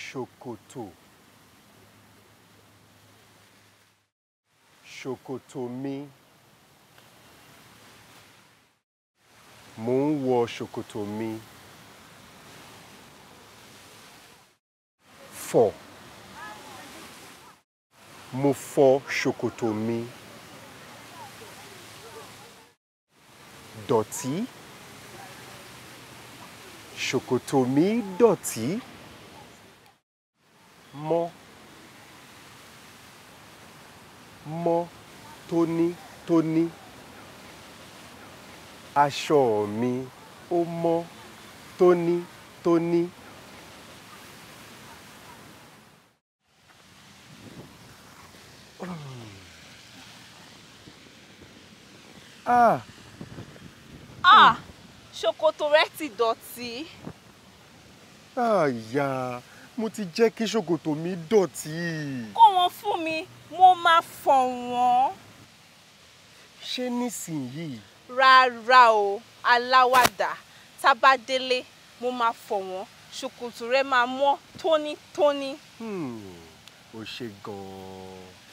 ṢޮKޮTÒ. Ṣòkòtò mi. Mò ń wọ ṣòkòtò mi. Fọ̀. Mo fọ ṣòkòtò mi. Dọ̀tí. Ṣòkòtò mi dọ̀tí. Mọ́. Mọ́ tónítóní. Aṣọ mi ó mọ́ tónítóní. Ṣòkòtò rẹ ti dọ̀tí. Àyà, mo ti jẹ́ kí ṣòkòtò mi dọ̀tí. Kó wọn fún mi, mo máa fọ̀ wọ́n. Ṣé nísìnyìí? Rárá o, aláwàdà. Tá bá délé, mo máa fọ̀ wọ́n. Ṣòkòtò rẹ máa mọ́ tónítóní. Ó ṣe gan-an.